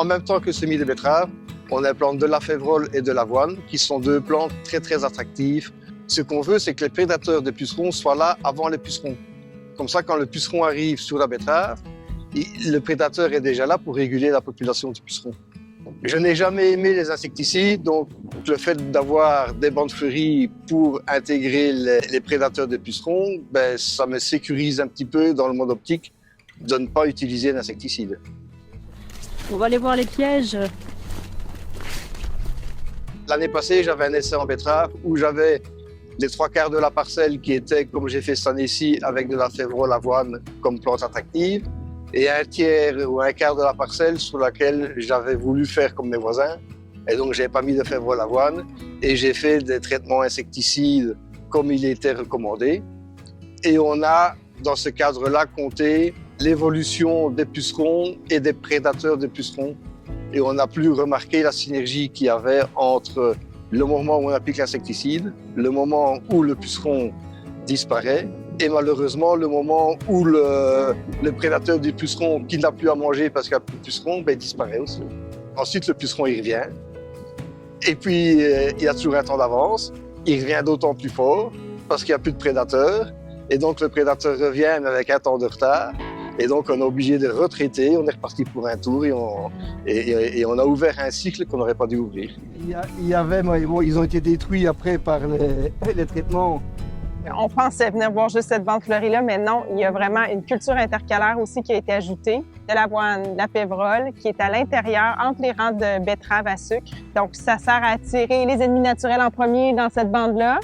en même temps que semis de betterave, on implante de la févrole et de l'avoine, qui sont deux plantes très très attractives. Ce qu'on veut, c'est que les prédateurs des pucerons soient là avant les pucerons. Comme ça, quand le puceron arrive sur la betterave, le prédateur est déjà là pour réguler la population du puceron. Je n'ai jamais aimé les insecticides, donc le fait d'avoir des bandes fleuries pour intégrer les prédateurs des pucerons, ça me sécurise un petit peu dans le monde optique de ne pas utiliser d'insecticides. On va aller voir les pièges. L'année passée, j'avais un essai en betterave où j'avais les 3/4 de la parcelle qui était, comme j'ai fait cette année-ci, avec de la févrole avoine comme plante attractive, et un tiers ou un quart de la parcelle sur laquelle j'avais voulu faire comme mes voisins. Et donc, j'ai pas mis de févrole avoine et j'ai fait des traitements insecticides comme il était recommandé. Et on a, dans ce cadre-là, compté l'évolution des pucerons et des prédateurs des pucerons. Et on a pu remarquer la synergie qu'il y avait entre le moment où on applique l'insecticide, le moment où le puceron disparaît, et malheureusement le moment où le prédateur du puceron qui n'a plus à manger parce qu'il n'y a plus de puceron, disparaît aussi. Ensuite, le puceron, il revient. Et puis, il a toujours un temps d'avance. Il revient d'autant plus fort parce qu'il n'y a plus de prédateurs. Et donc, le prédateur revient mais avec un temps de retard. Et donc, on est obligé de retraiter. On est reparti pour un tour et on a ouvert un cycle qu'on n'aurait pas dû ouvrir. Il y avait, ils ont été détruits après par les traitements. On pensait venir voir juste cette bande fleurie-là, mais non, il y a vraiment une culture intercalaire aussi qui a été ajoutée, de l'avoine, de la févrole, qui est à l'intérieur, entre les rangs de betteraves à sucre. Donc, ça sert à attirer les ennemis naturels en premier dans cette bande-là.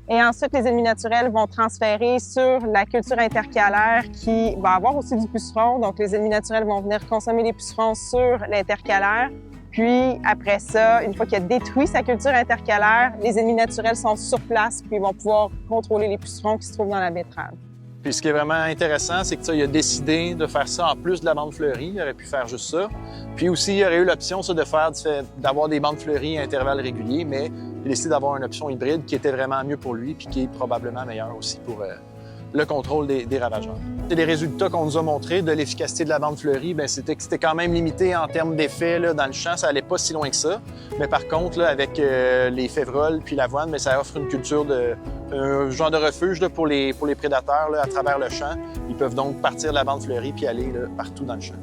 Et ensuite, les ennemis naturels vont transférer sur la culture intercalaire qui va avoir aussi du puceron. Donc, les ennemis naturels vont venir consommer les pucerons sur l'intercalaire. Puis, après ça, une fois qu'il a détruit sa culture intercalaire, les ennemis naturels sont sur place puis ils vont pouvoir contrôler les pucerons qui se trouvent dans la betterave. Puis ce qui est vraiment intéressant, c'est qu'il a décidé de faire ça en plus de la bande fleurie. Il aurait pu faire juste ça. Puis aussi, il aurait eu l'option d'avoir des bandes fleuries à intervalles réguliers, mais il a décidé d'avoir une option hybride qui était vraiment mieux pour lui puis qui est probablement meilleure aussi pour le contrôle des ravageurs. Les résultats qu'on nous a montrés de l'efficacité de la bande fleurie, c'était que c'était quand même limité en termes d'effets dans le champ. Ça allait pas si loin que ça. Mais par contre, là, avec les févroles puis l'avoine, ça offre une culture un genre de refuge pour les prédateurs à travers le champ. Ils peuvent donc partir de la bande fleurie puis aller partout dans le champ.